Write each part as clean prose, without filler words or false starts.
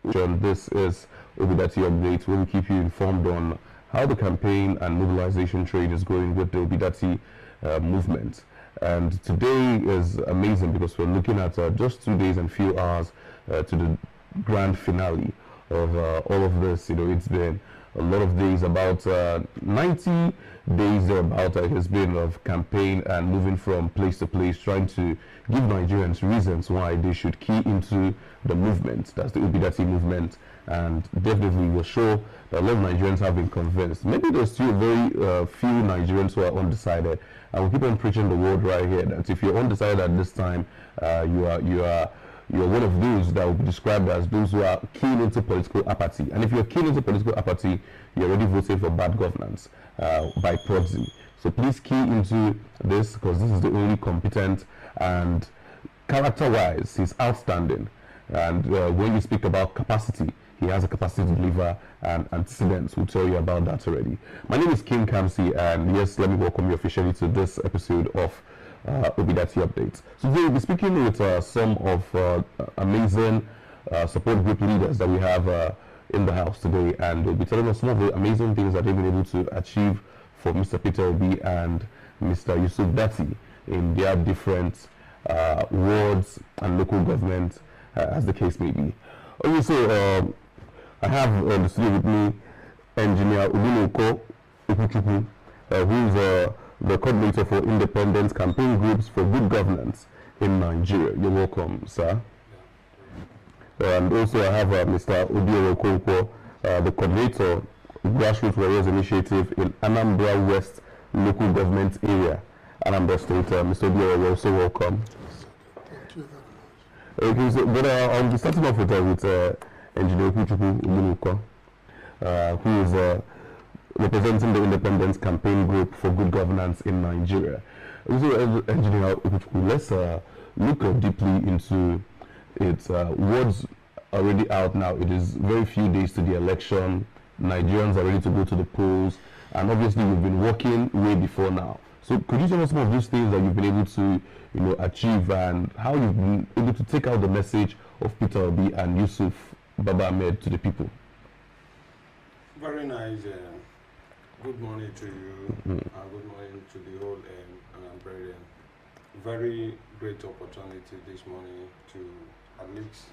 This is ObiDatti Update. We'll keep you informed on how the campaign and mobilization train is going with the ObiDatti movement. And today is amazing because we're looking at just 2 days and few hours to the grand finale of all of this. You know, it's been a lot of days, about 90 days thereabout it has been of campaign and moving from place to place, trying to give Nigerians reasons why they should key into the movement. That's the ObiDatti movement, and definitely will show that a lot of Nigerians have been convinced. Maybe there's still very few Nigerians who are undecided. I will keep on preaching the word right here that if you're undecided at this time, you're one of those that will be described as those who are keen into political apathy. And if you're keen into political apathy, you're already voting for bad governance by proxy. So please key into this, because this is the only competent, and character-wise, he's outstanding. And when you speak about capacity, he has a capacity to deliver, and antecedents will tell you about that already. My name is King Kamsi, and yes, let me welcome you officially to this episode of ObiDatti Updates. So today we'll be speaking with some of amazing support group leaders that we have in the house today, and they'll be telling us some of the amazing things that they've been able to achieve for Mr. Peter Obi and Mr. Yusuf Datti in their different wards and local government, as the case may be. Also, I have on the studio with me Engineer Ibeh Chuks, who is the coordinator for independent campaign groups for good governance in Nigeria. You're welcome, sir. And also I have Mr. Okonkwo, the coordinator Grassroots Warriors Initiative in Anambra West local government area, Anambra State. Mr. Obioro, you're also welcome. Thank you very much. Okay, so but I'll be starting off with Engineer Ibukun, who is representing the Independence Campaign Group for Good Governance in Nigeria. Also, Engineer Ibukun, let's look deeply into it. What's already out now? It is very few days to the election. Nigerians are ready to go to the polls, and obviously you've been working way before now. So could you tell us some of those things that you've been able to, achieve, and how you've been able to take out the message of Peter Obi and Yusuf Baba Ahmed to the people? Very nice. Good morning to you, and good morning to the whole Anambrarian. Very great opportunity this morning to at least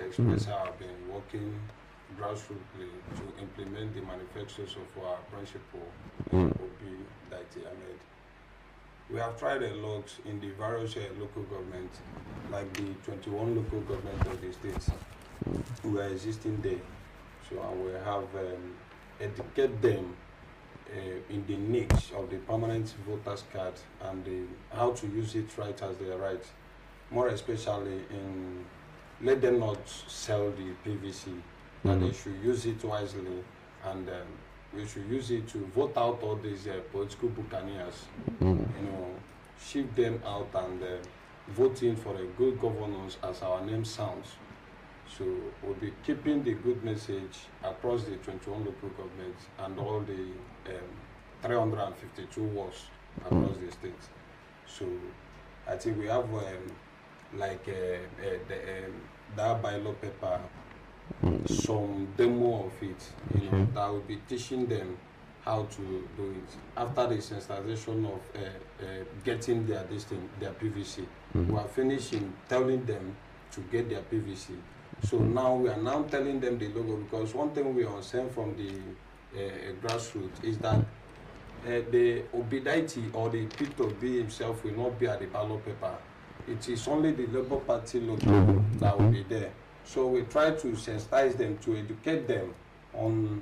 express how I've been working grassrootsly to implement the manifestos of our principal, ObiDatti Ahmed. We have tried a lot in the various local governments, like the 21 local governments of the states who are existing there. So we have educated them in the niche of the permanent voters card and how to use it right as they are right. More especially in let them not sell the PVC, and they should use it wisely, and we should use it to vote out all these political buccaneers. Shift them out and vote in for a good governance, as our name sounds. So we'll be keeping the good message across the 21 local governments and all the 352 wards across the states. So I think we have that bylaw paper, some demo of it, that will be teaching them how to do it. After the sensitization of getting their PVC, we are finishing telling them to get their PVC. So now we are now telling them the logo, because one thing we are saying from the grassroots is that the ObiDatti or the Peter Obi himself will not be at the ballot paper. It is only the Labour Party logo that will be there. So we try to sensitize them, to educate them on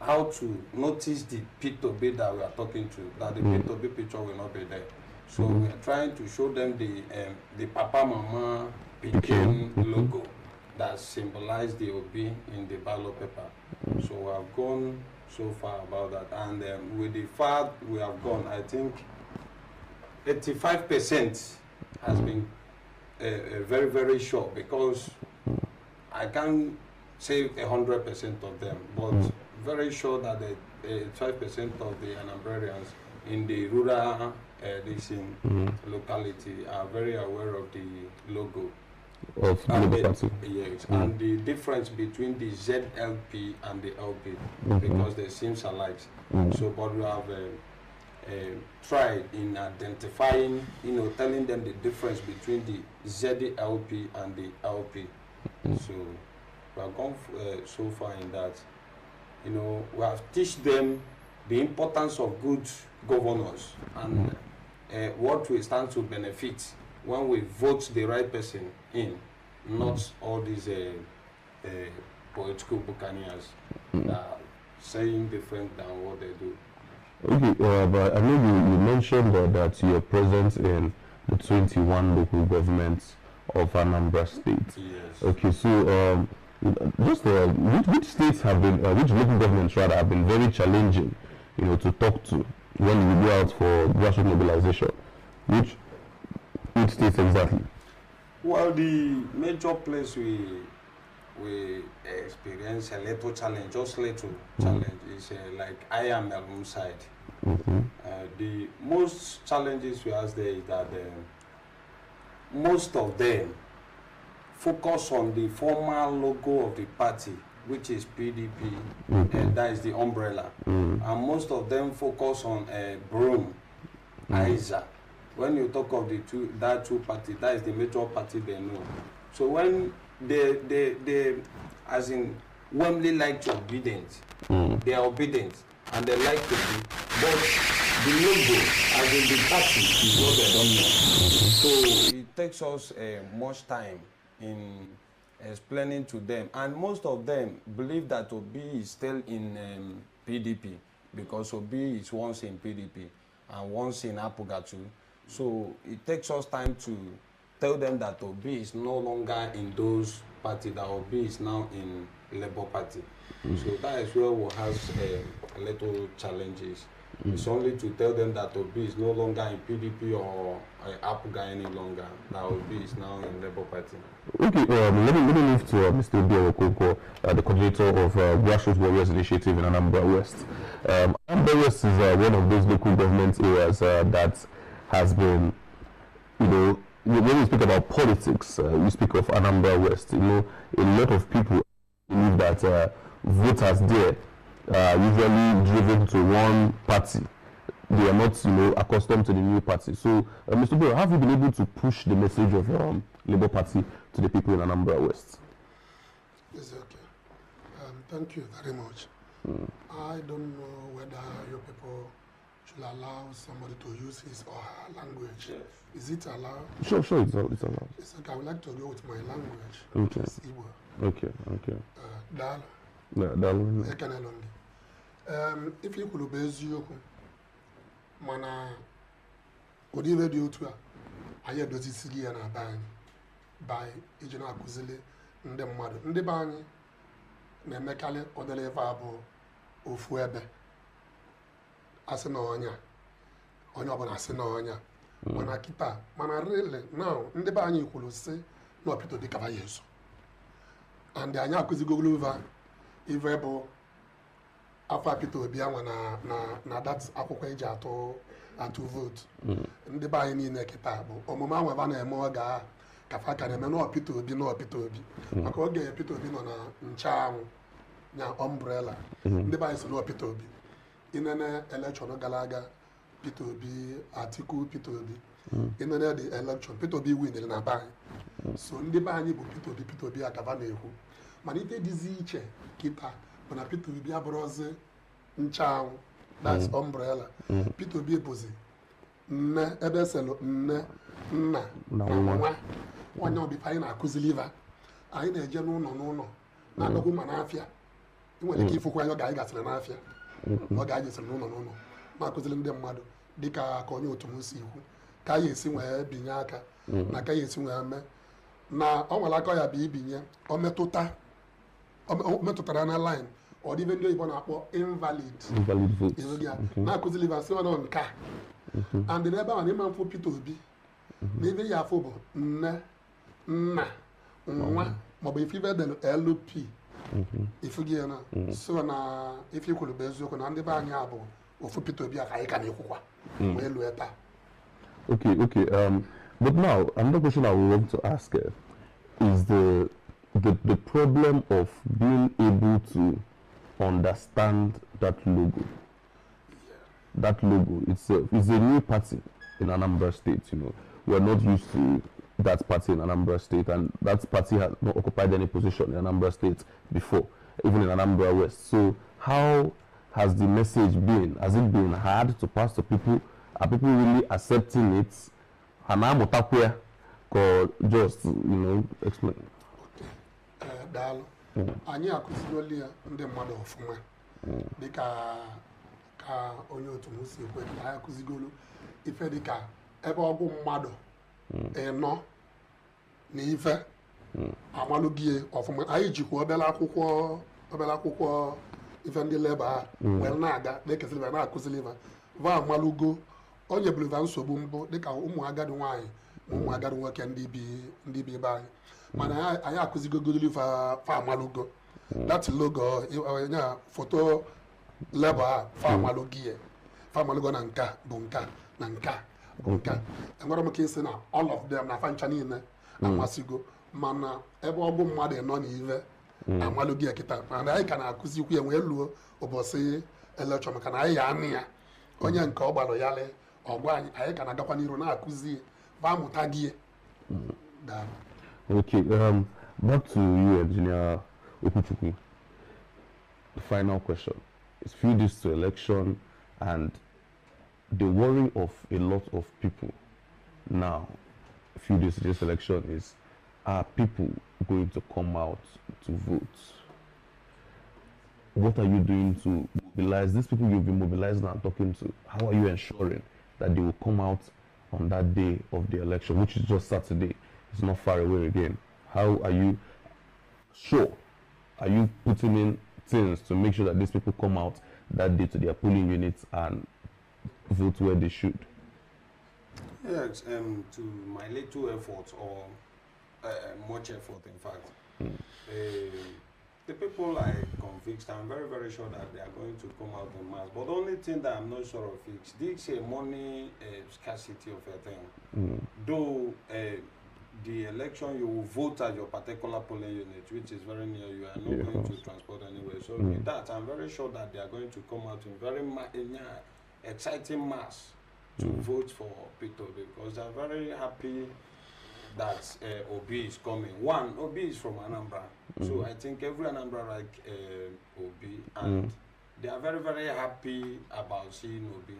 how to notice the Peter Obi that we are talking to, that the Peter Obi picture will not be there. So we are trying to show them the Papa Mama Pikin logo that symbolize the Obi in the ballot paper. So we have gone so far about that, and with the far we have gone, I think 85% has been very, very sure, because I can't say 100% of them, but very sure that the 5% of the Anambrarians in the rural locality are very aware of the logo. of the Labour Party. Yes, and the difference between the ZLP and the LP, because they seem alike. So, but we have tried in identifying, telling them the difference between the ZLP and the LP. So, we have gone so far in that, we have teach them the importance of good governance and what we stand to benefit when we vote the right person in, not all these political buccaneers that are saying different than what they do. Okay, but I know you mentioned that you're present in the 21 local governments of Anambra State. Yes. Okay, so just which states have been, which local governments rather have been very challenging, to talk to when you go out for grassroots mobilization? Which states exactly? Well, the major place we experience a little challenge, just little challenge, is like IML side. The most challenges we have there is that most of them focus on the former logo of the party, which is PDP, and that is the umbrella. And most of them focus on Broom, ISA. When you talk of that two parties, that is the major party they know. So when they as in warmly like to obedient, they are obedient and they like to be, but the logo as in the party is what they don't know. So it takes us much time in explaining to them, and most of them believe that Obi is still in PDP because Obi is once in PDP and once in Apogatu. So it takes us time to tell them that Obi is no longer in those parties, that Obi is now in Labour Party. So that is where we have a little challenges. It's only to tell them that Obi is no longer in PDP or Apuga any longer, that Obi is now in Labour Party. Okay, let me move to Mr. Ibeh Chuks, the coordinator of Grassroots Warriors Initiative in Anambra West. Anambra West is one of those local government areas that has been, when we speak about politics, we speak of Anambra West. A lot of people believe that voters there are usually driven to one party. They are not, accustomed to the new party. So, Mr. Ibeh, have you been able to push the message of Labour Party to the people in Anambra West? Yes, okay. Thank you very much. I don't know whether your people should allow somebody to use his or her language. Yes. Is it allowed? Sure, it's allowed. It's okay. I would like to go with my language. Okay. It's Igbo. Okay. Dal. That If you could be eziokwu, mana ụdị ihe dị otu a anyị edozisighị ya na be anyị by iji na-akụzili ndị mmadụ. Ndị be anyị na-emekarị ụdịrị ife abụ ofu ebe asị na onye ọbụla asị na onye mana kịta mana really now ndị be anyị kwuru sị na ọpịta dị kaba ya eso and anyị akụzigogolo ife bụ afọ apịta obi anwa na dat akwụkwọ eji atụ vote. Ndị be anyị niile kịta bụ omume anwa ebe na-eme oge a kafa ka na-eme n'ọpịta obi maka oge Peter Obi nọ na nchanwụ nya umbrella. Ndị be anyị so n'ọpịta obi inene election gara aga Peter Obi Atiku Peter Obi inene the election Peter Obi win na be anyị. So ndị be anyị bụ Peter Obi akava na-ekwu mana ite dịzi iche kịta mana Peter Obi abụrụzi nchanwụ, that's umbrella. Peter Obi bụzi nne ebe eselu nne nna na nwa onye ọbịa anyị na-akụzili iva anyị na-eje n'ụlọ na-adọgbu ma n'afịa. I nwere ike ifukwa anyị ga-anyị gasịrị n'afịa ọ ga-anyị sịrị n'ụlọ na-akụzili ndị mmadụ dịka ka onye otu m si ikwu ka anyị esi wee binye aka na ka anyị esi wee mee na ọ nwere aka ya bụ ibinye o metụtara na line ọ dị ibe ndị oyibo na-akpọ invalid votes. Na-akụzili iva sị nọ nke a and n'ebe ahụ n'ime mfụ Peter Obi na ebe ya afọ bụ nne nna nwa maọbụ ife ibe dị LP ifugi ya na so na ife ikwuru bụ eziokwu na ndị be anyị abụ ofu Peter Obi aka anyị ka na-ekwukwa wee lue taa. Okay. But now, another question I would want to ask is the problem of being able to understand that logo. That logo itself is a new party in Anambra State. You know, we are not used to that party in Anambra State, and that party has not occupied any position in Anambra State before, even in Anambra West. So how has the message been? Has it been hard to pass to people? Are people really accepting it? Hanamotakwe, or just, you know, explain? Okay. Dalo. Anyị akụzigoli ya ndị mmadụ ọfụma dịka ka onye otu m si ekwe ka anyị akụzigolu ife dịka ebe ọgwụ mmadụ ịnọ na ife amalụgie ọfụma. Anyị jikwa obere akwụkwọ ife ndị leba wee na-aga na-ekesịrị na-akụzili va amalụgo onye bụrụva nsogbu mbụ dịka ụmụ agadi nwaanyị na ụmụ agadi nwoke ndị bi ebe anyị, mana anyị akụzigogodoli fa amalụgo that logo nya foto leba fa amalụgo na nka bụ nka na nka bụ nka. Enwere m ka isi na all of them na fancha niile amasịgo, mana ebe ọgwụ mmadụ nọ n'ive amalụgo ya kịta, mana anyị ka na-akụzikwu ya wee luo ụbọchị elekshọn, maka na anyị ya anị ya onye nke ọ gbalụ ya lee ọgwa anyị ka na-agakwa n'iru na-akụzi va amụta gị. Okay, back to you, Engineer Okuchukwu. The final question. It's few days to election, and the worry of a lot of people now, a few days to this election, is are people going to come out to vote? What are you doing to mobilize these people you've been mobilizing and talking to? How are you ensuring that they will come out on that day of the election, which is just Saturday? It's not far away again. How are you sure? Are you putting in things to make sure that these people come out that day to their polling units and vote where they should? Yes, to my little effort, or much effort, in fact, the people I convinced, I'm very, very sure that they are going to come out in mass. But the only thing that I'm not sure of is this money scarcity of a thing. Though the election, you will vote at your particular polling unit, which is very near you, and not going to transport anywhere. So with that, I'm very sure that they are going to come out in very exciting mass to vote for Peter, because they're very happy that Obi is coming. One, Obi is from Anambra, so I think every Anambra like Obi, and they are very, very happy about seeing Obi.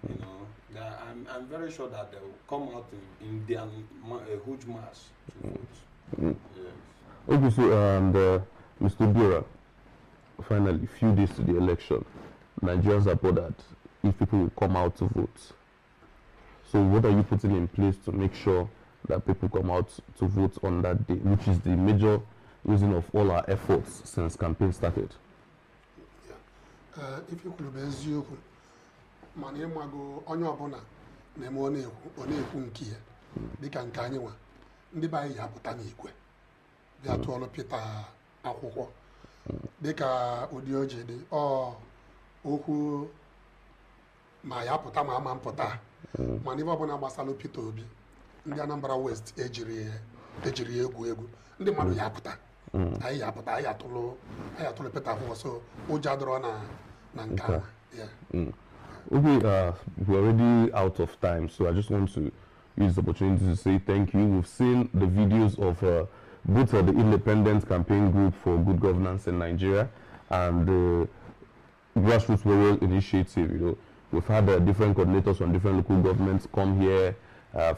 You know, I'm very sure that they will come out in their huge mass to vote. Yes. Okay, so Mr. Bura, finally, few days to the election, Nigerians are bothered if people will come out to vote. So what are you putting in place to make sure that people come out to vote on that day, which is the major reason of all our efforts since campaign started? Yeah. If you could be eziokwu, mana ịmago onye ọbụla na-eme ọ na-ekwu nke ya dịka nke anyị nwa ndị be anyị ya apụta n'igwe bịa tụọlụ Peter akwụkwọ dịka ụdị oji dị okwu ma ya pụta ma ama mpụta, mana ife ọbụla gbasalụ Peter Obi ndị Anambra West ejiri egwu ndị mmadụ ya apụta, anyị ya apụta, anyị atụlụ Peter akwụkwọ, so ụjọ adọrọ na nke ahụ. Okay, we're already out of time, so I just want to use the opportunity to say thank you. We've seen the videos of both the independent campaign group for good governance in Nigeria and the grassroots warrior initiative. You know, we've had different coordinators from different local governments come here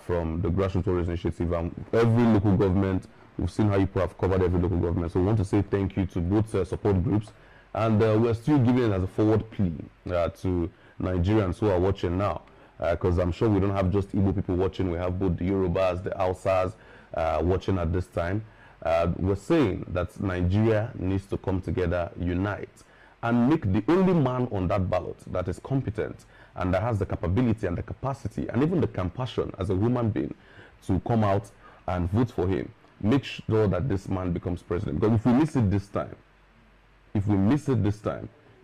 from the grassroots warrior initiative, and every local government, we've seen how you have covered every local government. So we want to say thank you to both support groups, and we're still giving it as a forward plea to Nigerians who are watching now, because I'm sure we don't have just Igbo people watching. We have both the Yorubas, the Hausas watching at this time. We're saying that Nigeria needs to come together, unite, and make the only man on that ballot that is competent and that has the capability and the capacity and even the compassion as a human being to come out and vote for him. Make sure that this man becomes president. Because if we miss it this time,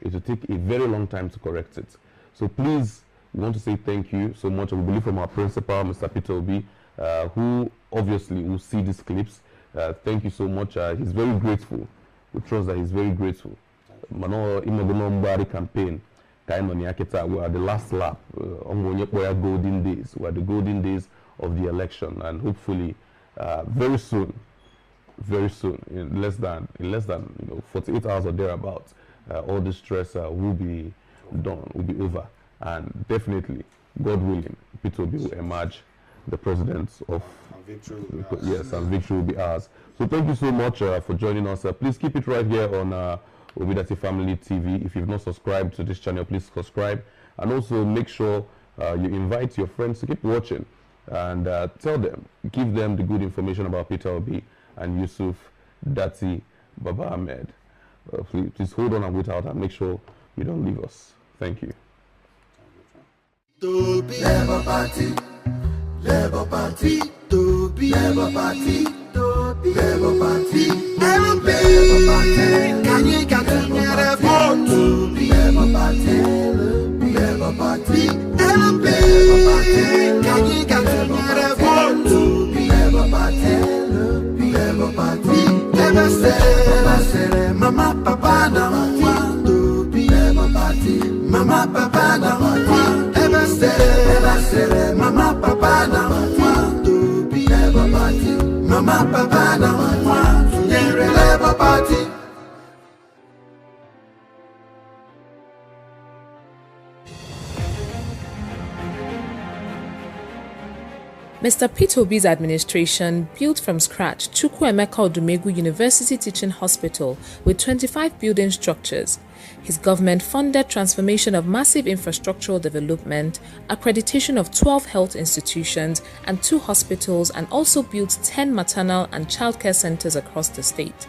it will take a very long time to correct it. So please, we want to say thank you so much. We believe from our principal, Mr. Peter Obi, who obviously will see these clips, Thank you so much. He's very grateful. We trust that he's very grateful. Mano Imogono campaign. We are the last lap. Golden days. We are the golden days of the election, and hopefully, very soon, in less than 48 hours or thereabouts, all the stress will be done, will be over, and definitely, God willing, Peter Obi will emerge the president of. Yes, and victory will be ours. So thank you so much for joining us. Please keep it right here on ObiDatti Family TV. If you've not subscribed to this channel, please subscribe, and also make sure you invite your friends to keep watching, and tell them, give them the good information about Peter Obi and Yusuf Datti Baba Ahmed. Please hold on and wait out and make sure you don't leave us. Thank you. Labour Party, Labour Party, Labour Party, Labour Party, Labour Party, can you get a vote? Labour Party, Labour Party, Labour Party, can you get a vote? Labour Party, Labour Party, never say, Mama, Papa, no one to be Labour Party, Mama, Papa, no one, never say, Mama, Papa, no one to be Labour Party, Mama, Papa, no one to be Labour Party. Mr. Peter Obi's administration built from scratch Chukwuemeka Odumegwu University Teaching Hospital with 25 building structures. His government funded transformation of massive infrastructural development, accreditation of 12 health institutions and 2 hospitals, and also built 10 maternal and childcare centers across the state.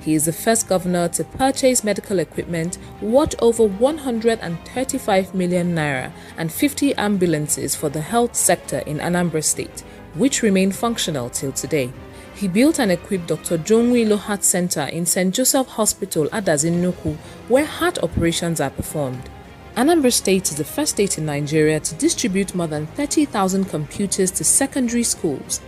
He is the first governor to purchase medical equipment worth over 135 million naira and 50 ambulances for the health sector in Anambra State, which remain functional till today. He built and equipped Dr. Jonwilo Heart Center in St. Joseph Hospital, Adazinnuku, where heart operations are performed. Anambra State is the first state in Nigeria to distribute more than 30,000 computers to secondary schools.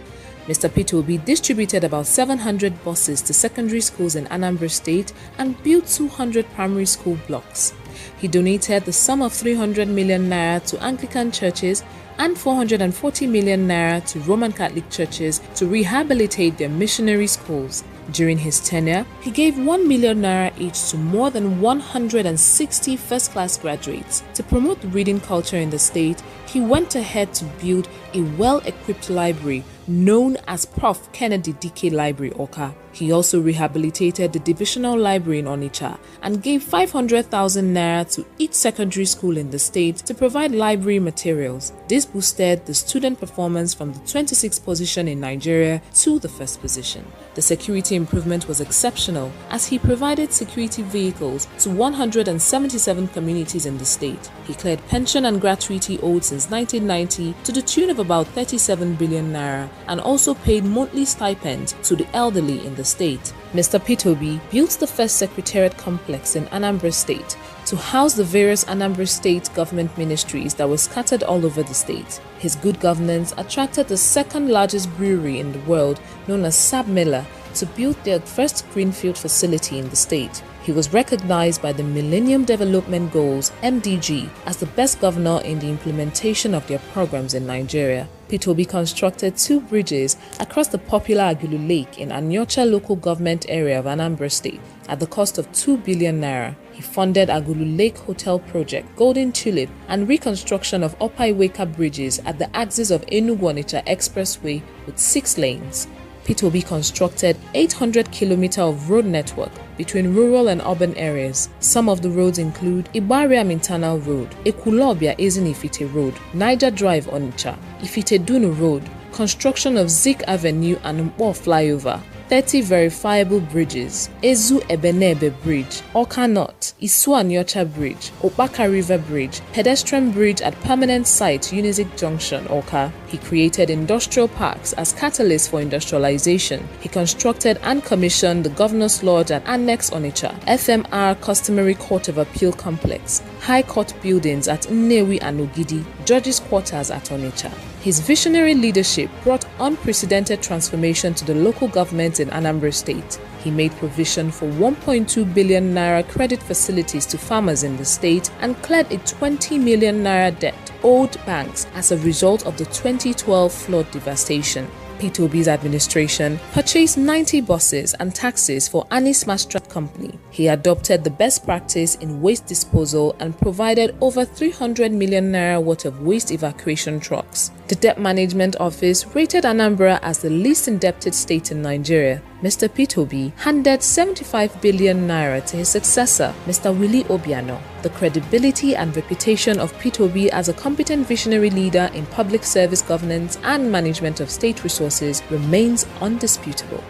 Mr. Peter Obi distributed about 700 buses to secondary schools in Anambra State and built 200 primary school blocks. He donated the sum of 300 million naira to Anglican churches and 440 million naira to Roman Catholic churches to rehabilitate their missionary schools. During his tenure, he gave 1 million naira each to more than 160 first-class graduates. To promote the reading culture in the state, he went ahead to build a well-equipped library known as Prof. Kennedy Dike Library, Oka. He also rehabilitated the divisional library in Onitsha and gave 500,000 naira to each secondary school in the state to provide library materials. This boosted the student performance from the 26th position in Nigeria to the first position. The security improvement was exceptional as he provided security vehicles to 177 communities in the state. He cleared pension and gratuity owed since 1990 to the tune of about 37 billion naira and also paid monthly stipends to the elderly in the state. Mr. Peter Obi built the first secretariat complex in Anambra State to house the various Anambra State government ministries that were scattered all over the state. His good governance attracted the second largest brewery in the world, known as Sab Miller, to build their first greenfield facility in the state. He was recognized by the Millennium Development Goals (MDG) as the best governor in the implementation of their programs in Nigeria. Peter Obi constructed 2 bridges across the popular Agulu Lake in Anyocha local government area of Anambra State at the cost of 2 billion naira. He funded Agulu Lake Hotel Project, Golden Tulip, and reconstruction of Upper Iweka bridges at the axis of Enugu-Onitsha Expressway with 6 lanes. Peter Obi constructed 800-kilometer of road network between rural and urban areas. Some of the roads include Ibariam Internal Road, Ekulobia Ezinifite Road, Niger Drive Onitsha, Ifite Dunu Road, construction of Zik Avenue and Mpo Flyover, 30 verifiable bridges, Ezu Ebenebe Bridge, Oka North, Isu-Anyocha Bridge, Opaka River Bridge, pedestrian bridge at permanent site Unizik Junction, Oka. He created industrial parks as catalysts for industrialization. He constructed and commissioned the Governor's Lodge at Annex Onitsha, FMR Customary Court of Appeal Complex, High Court buildings at Nnewi and Ogidi, Judges' Quarters at Onitsha. His visionary leadership brought unprecedented transformation to the local government in Anambra State. He made provision for 1.2 billion naira credit facilities to farmers in the state and cleared a 20 million naira debt owed banks as a result of the 2012 flood devastation. Peter Obi's administration purchased 90 buses and taxis for Anis Mastrat Company. He adopted the best practice in waste disposal and provided over 300 million naira worth of waste evacuation trucks. The Debt Management Office rated Anambra as the least indebted state in Nigeria. Mr. Peter Obi handed 75 billion naira to his successor, Mr. Willie Obiano. The credibility and reputation of Peter Obi as a competent visionary leader in public service governance and management of state resources remains undisputable.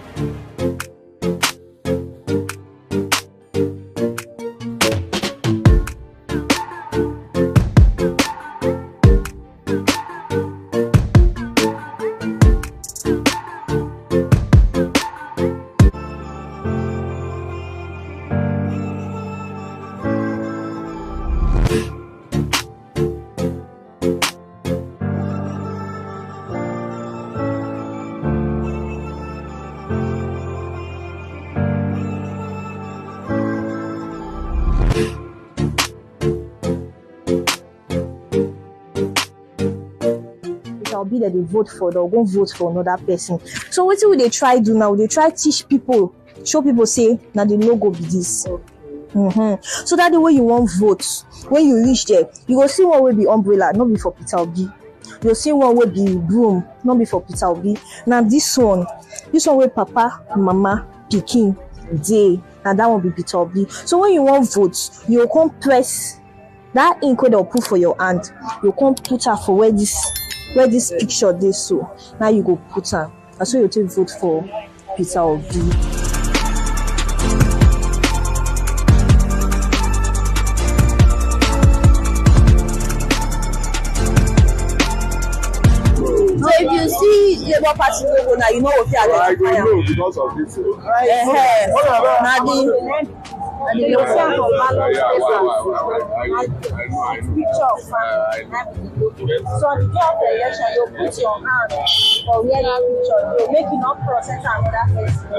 Be that they vote for, they'll go vote for another person. So what will they try do now? They try teach people, show people say now the logo be this. So that the way you want vote, when you reach there, you go see one will be umbrella, not be for Peter Obi. You'll see one will be broom, not be for Peter Obi. Now this one will Papa, Mama, Pikin, Day, and that will be Peter Obi. So when you want vote, you come press that ink they'll put for your hand. You come put her for where this picture they so now you go put her. That's why you take vote for Peter Obi. So if you see Labour Party logo now, you know what you are. I don't know because of this. And the picture of so on the day of the election, you put your hand for where that picture, you make it not process another person.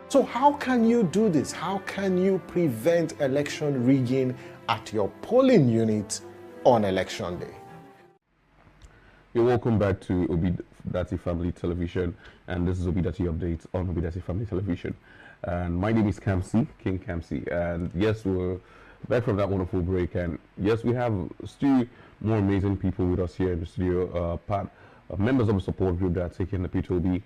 So how can you do this? How can you prevent election rigging at your polling unit on election day? You're welcome back to ObiDatti Family Television, and this is ObiDatti Update on ObiDatti Family Television. And my name is Kamsi, King Kamsi, and yes, we're back from that wonderful break, and yes, we have still more amazing people with us here in the studio. Part members of the support group that are taking the P2B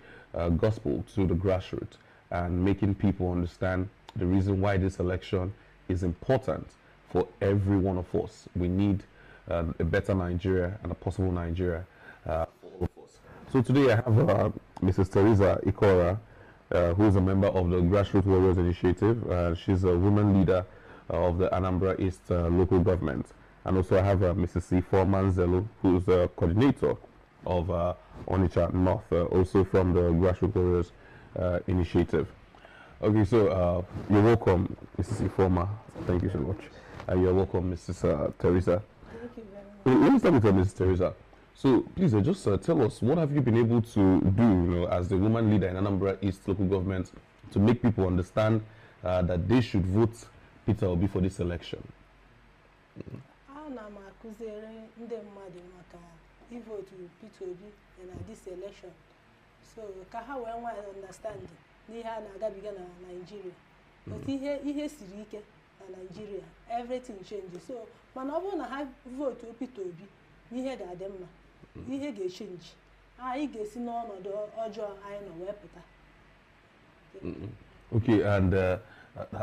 gospel to the grassroots and making people understand the reason why this election is important for every one of us. We need a better Nigeria and a possible Nigeria for all of us. So today I have Mrs. Teresa Ikora, who is a member of the Grassroots Warriors Initiative. She's a woman leader of the Anambra East local government. And also I have Mrs. Ifo Manzelu, who is a coordinator of Onitsha North, also from the Grassroots Warriors Initiative. Okay, so you're welcome, Mrs. Ifoma. Thank you so much. You're welcome, Mrs. Teresa. Thank you very much. Let me start with Mrs. Teresa. So please just tell us, what have you been able to do, as the woman leader in Anambra East local government to make people understand that they should vote Peter Obi for this election? Ana m akụziere ndị mmadụ maka ivotu Peter Obi na this election. So ka ha wee nwee understand n'ihe a na-agabiga na Nigeria. But ihe siri ike na Nigeria, everything changes. So mana ọ bụrụ na ha vote Peter Obi, ihe ga-adị mma. Ihe ga-echange. Anyị ga-esi n'ọnọdụ ọjọọ anyị nọ wee pụta. Okay, and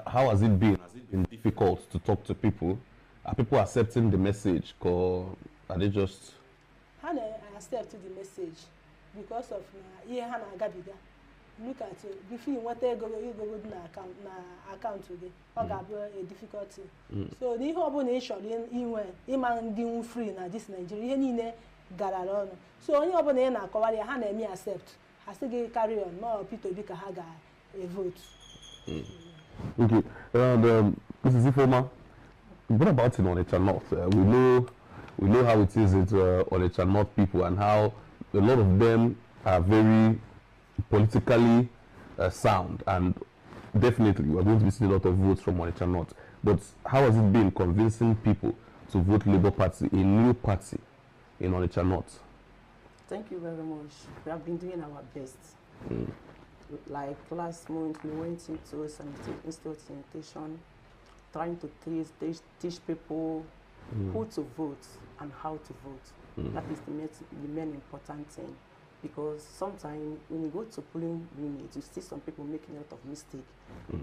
how has it been? Has it been difficult to talk to people? Are people accepting the message, or are they just... How do I accept the message? Because of ihe ha na-agabiga. Look at it. Before you want to go na account today, ọ ga-abụ a difficulty. So the ihe ọbụla ị chọrọ inwe ịma ndị free na this Nigeria, ihe niile gara ọnụ. So onye ọbụla ị na-akọwara ya, ha na-eme accept. Ha sị gị carry on, no Peter Obi ka ha ga-vote. Okay, and Mrs. Ifoma, what about in Onitsha North? We know how it is with Onitsha North people, and how a lot of them are very politically sound, and definitely we're going to be seeing a lot of votes from Onitsha North. But how has it been convincing people to vote Labour Party, a new party in Onitsha North? Thank you very much. We have been doing our best. Like last month, we went into some institution, trying to teach people who to vote and how to vote. That is the main important thing. Because sometimes when you go to polling unit, you see some people making a lot of mistake.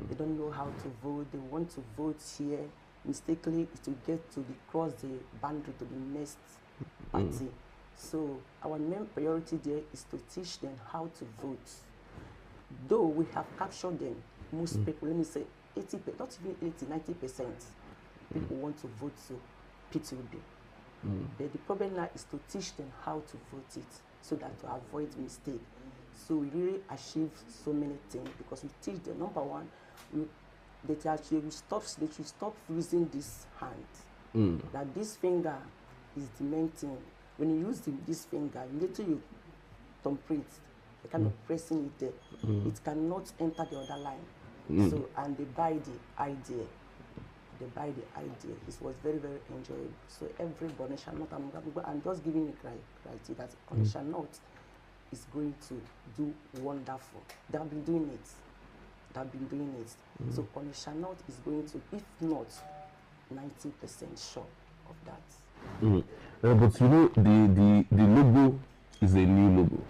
They don't know how to vote. They want to vote here mistakenly to get to cross the boundary to the next party. So our main priority there is to teach them how to vote. Though we have captured them, most people, let me say 80%, not even 80, 90% people want to vote to P2B. But the problem now is to teach them how to vote it, so that to avoid mistake. So we really achieve so many things because we teach them. Number one, they should stop using this hand. That this finger is the main thing. When you use this finger, immediately you thumbprint, you kind of pressing it there. It cannot enter the other line. So, and they buy the idea. It was very, very enjoyable. So every Onitsha North, I'm just giving you clarity that Onitsha North is going to do wonderful. They have been doing it. So Onitsha North is going to, if not 90% sure of that. But you know, the logo is a new logo,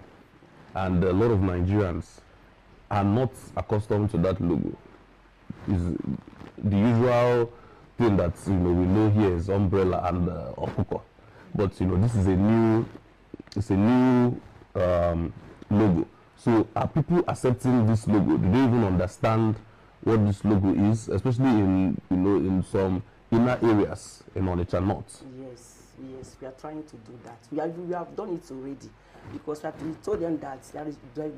and a lot of Nigerians are not accustomed to that logo. Is the usual thing that we know here is umbrella and okuko, but this is a new logo. So are people accepting this logo? Do they even understand what this logo is, especially in some inner areas in Onitsha North? Yes, we are trying to do that. We have done it already, because we told them that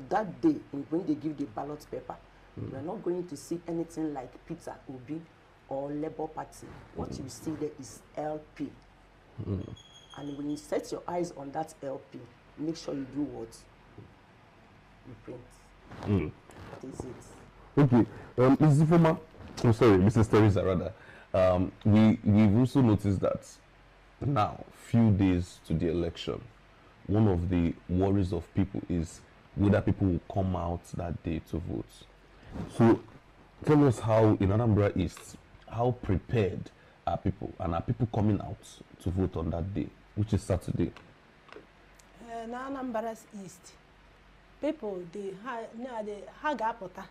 that day when they give the ballot paper, we are not going to see anything like Peter Obi or Labour Party. What you see there is LP. And when you set your eyes on that LP, make sure you do what? You print. That is it. Okay. Mrs. Ifoma, I'm sorry, Mrs. Teresa rather. We've also noticed that now, few days to the election, one of the worries of people is whether people will come out that day to vote. So tell us how in Anambra East, how prepared are people, and are people coming out to vote on that day, which is Saturday? na Anambra East, people they ga-apụta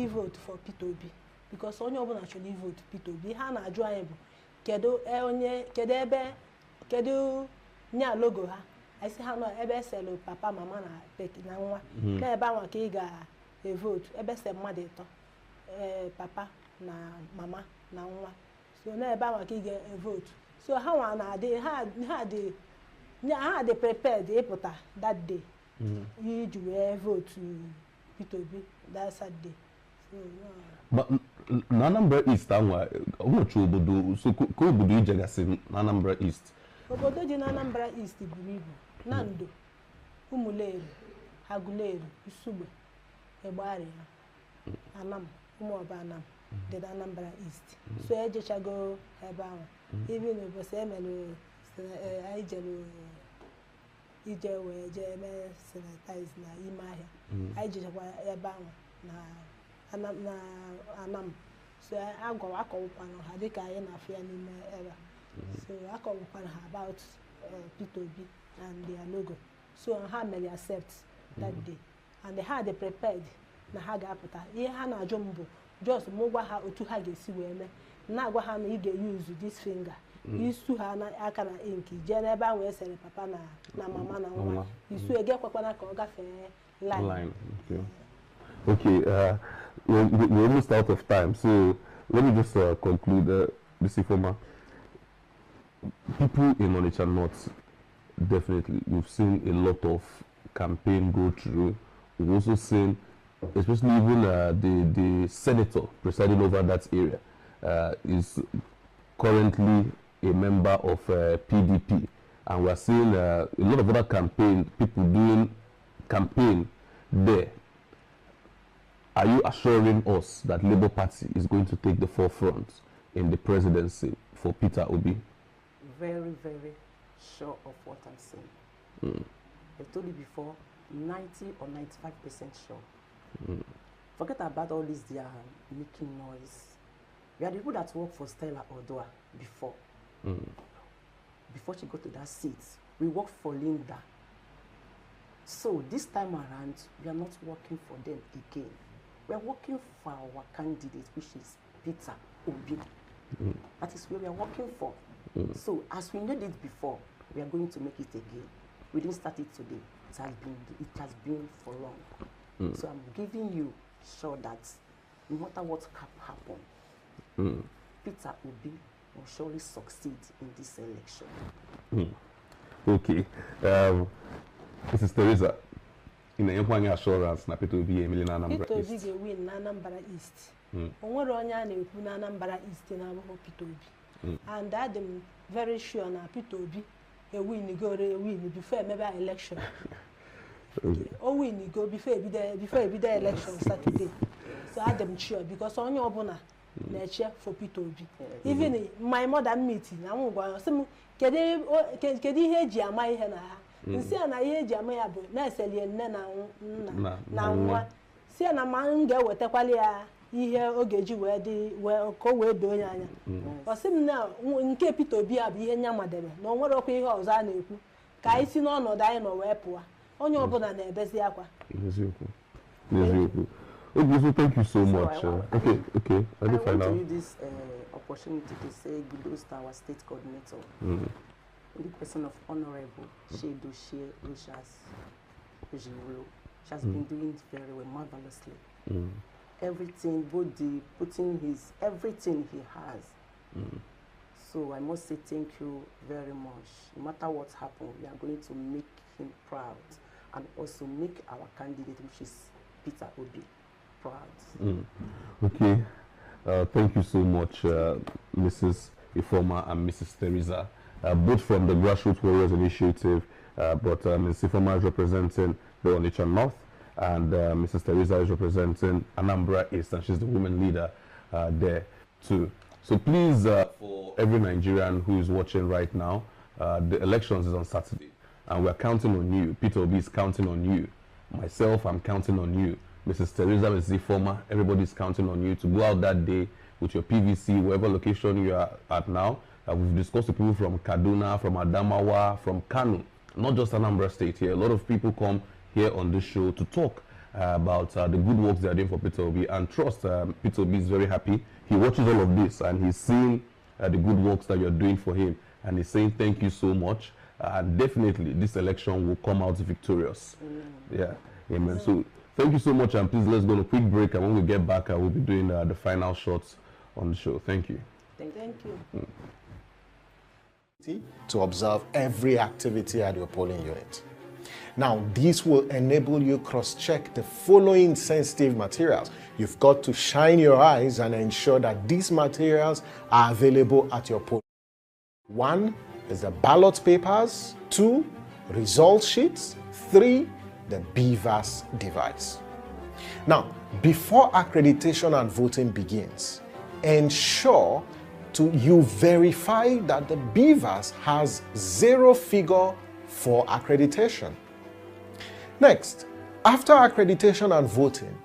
vote for Peter Obi because onye ọbụla chọrọ vote Peter Obi ha na-ajụ anyị bụ kedu nya logo ha isi ha nọ ebe eselu papa mama na na nwa na ebe anwa ka ị ga-vote ebe se mmadụ ịtọ papa na mama na nwa so na ebe anwa ka ị ga-vote so ha nwa na-adị ha dị prepared ịpụta that day iji wee vote Peter Obi that Saturday. So but na Anambra East anwa ọnwụchi obodo so ka obodo ijegasị na Anambra East. Obodo dị na Anambra East buru ibu Nando, Umuleri, Haguleri, Isugbe, Egbaria, Anam, Umuoba Anam, dị na Anambra East. So ejechago ebe ahụ. Even ụbọchị emelu anyị jere ije wee jee mee sanitize na ime ahịa. Anyị jechakwa ebe ahụ na Anam. So akọwụkwana ha dịka anyị na-afụ ya n'ime ebe a. So akọwụkwana ha about Peter Obi and their logo. So ha may accept that day. And they had prepared na ha ga-apụta. Ihe ha na-ajụ m bụ just mụ gwa ha otu ha ga-esi wee mee. Na-agwa ha na ị ga-use this finger. Isu ha aka na ink jee n'ebe ahụ esere papa na mama na nwa. Isu egekwakwana ka ọ gafee line. Okay, we're almost out of time. So let me just conclude this Ifeoma. People in Onitsha North, definitely, we've seen a lot of campaign go through. We've also seen, especially even the senator presiding over that area is currently a member of PDP. And we're seeing a lot of other people doing campaign there. Are you assuring us that Labour Party is going to take the forefront in the presidency for Peter Obi? Very, very sure of what I'm saying. I told you before, 90 or 95% sure. Forget about all this, they are making noise. We are the people that work for Stella Odua before. Before she got to that seat, we worked for Linda. So this time around, we are not working for them again. We are working for our candidate, which is Peter Obi. That is where we are working for. So as we did it before, we are going to make it again. We didn't start it today. It has been for long. So I'm giving you sure that no matter what happen, Peter Obi will surely succeed in this election. Okay. Mrs. Teresa, in the Empire assurance, na Peter Obi Emily na Anambra East. Peter Obi will win na Anambra East. Onwere onye a na-ekwu na Anambra East na abụghị Peter Obi. And I'm very sure na Peter Obi win before emebe election. O win go before ebido election Saturday. So I'm sure because onye ọbụla na-eche for Peter Obi. Even my mother meeting, I'm going to say, kedu ihe eji ama ihe na ha? Nsi na ihe eji ama ya bụ na-eseli nne na nwa. Si na ma ga-ewetakwali ya ihe ogeji wee dị ka o wee doo anya. Ọsị m na nke Peter Obi a bụ ihe nyamadebe na o nwere okwu ihe ọzọ a na-ekwu ka anyị si n'ọnọdụ anyị nọ wee pụọ. Onye ọbụla na-ebezi akwa. Okay, thank you so much. So okay. I want to use this opportunity to say kudos to our state coordinator, in the person of Honorable Shedoshie Rochas Ojimolo. She has been doing very well, marvelously. Everything, both the putting his everything he has. So I must say thank you very much. No matter what happens, we are going to make him proud and also make our candidate, which is Peter Obi, proud. Okay, thank you so much, Mrs. Ifeoma and Mrs. Teresa, both from the Grassroots Warriors Initiative, but Mrs. Ifeoma is representing the Onitsha North, and Mrs. Teresa is representing Anambra East, and she's the women leader there too. So please, for every Nigerian who is watching right now, the elections is on Saturday, and we're counting on you. Peter Obi is counting on you. Myself, I'm counting on you. Mrs. Teresa, Mrs. Ifeoma, everybody's counting on you to go out that day with your PVC, wherever location you are at now. We've discussed with people from Kaduna, from Adamawa, from Kano, not just Anambra State here. A lot of people come here on this show to talk about the good works they are doing for Peter Obi, and trust, Peter Obi is very happy. He watches all of this and he's seeing the good works that you're doing for him, and he's saying thank you so much. And definitely this election will come out victorious. Yeah, amen. So thank you so much, and please let's go on a quick break, and when we get back, I will be doing the final shots on the show. Thank you. Thank you. To observe every activity at your polling unit. Now, this will enable you cross-check the following sensitive materials. You've got to shine your eyes and ensure that these materials are available at your polling. 1 is the ballot papers, 2, result sheets, 3, the BVAS device. Now, before accreditation and voting begins, ensure you verify that the BVAS has 0 figure for accreditation. Next, after accreditation and voting,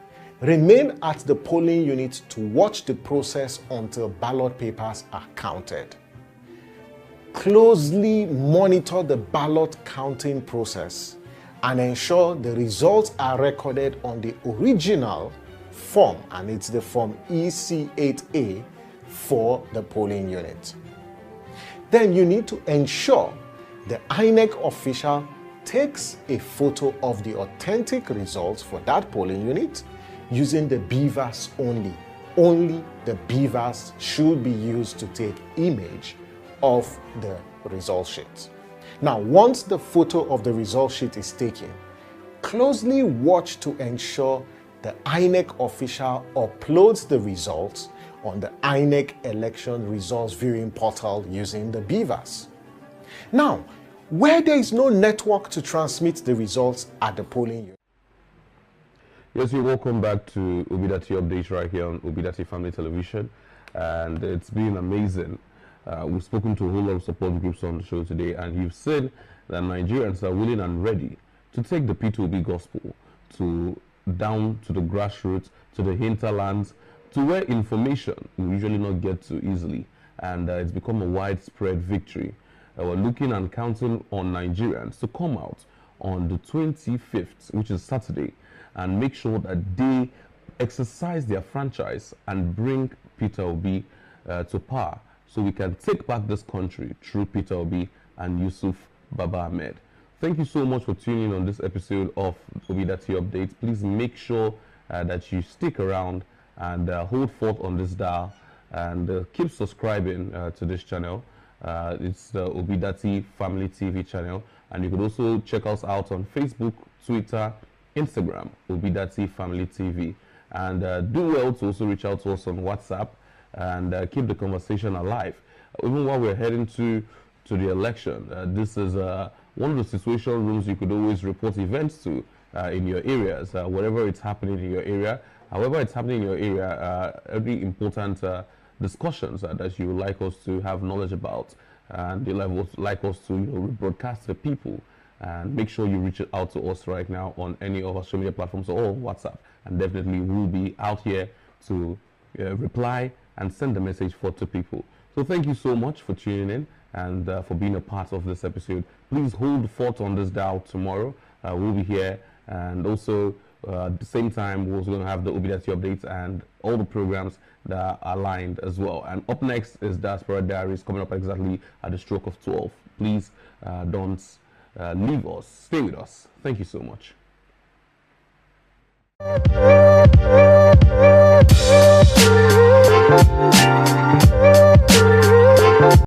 remain at the polling unit to watch the process until ballot papers are counted. Closely monitor the ballot counting process and ensure the results are recorded on the original form, and it's the form EC8A for the polling unit. Then you need to ensure the INEC official takes a photo of the authentic results for that polling unit using the BVAS only. Only the BVAS should be used to take image of the result sheet. Now, once the photo of the result sheet is taken, closely watch to ensure the INEC official uploads the results on the INEC election results viewing portal using the BVAS. Now, where there is no network to transmit the results at the polling unit. Yes, you're welcome back to ObiDatti Updates right here on ObiDatti Family Television, and it's been amazing. We've spoken to a whole lot of support groups on the show today, and you've said that Nigerians are willing and ready to take the P2B gospel down to the grassroots, to the hinterlands, to where information we usually not get to easily, and it's become a widespread victory. We're looking and counting on Nigerians to come out on the 25th, which is Saturday, and make sure that they exercise their franchise and bring Peter Obi to power, so we can take back this country through Peter Obi and Yusuf Baba Ahmed. Thank you so much for tuning in on this episode of ObiDatti Updates. Please make sure that you stick around and hold forth on this dial, and keep subscribing to this channel. It's the ObiDatti Family TV channel, and you can also check us out on Facebook, Twitter, Instagram, ObiDatti Family TV. And do well to also reach out to us on WhatsApp and keep the conversation alive. Even while we're heading to the election, this is one of the situation rooms you could always report events to in your areas, whatever it's happening in your area. However it's happening in your area, every important discussions that you would like us to have knowledge about, and you like us to rebroadcast to the people, and make sure you reach out to us right now on any of our social media platforms or WhatsApp, and definitely we'll be out here to reply and send the message forth to people. So thank you so much for tuning in and for being a part of this episode. Please hold forth on this dial tomorrow. We'll be here, and also at the same time we're also going to have the ObiDatti Updates and all the programs that are aligned as well. And up next is Diaspora Diaries, coming up exactly at the stroke of 12. Please don't leave us. Stay with us. Thank you so much.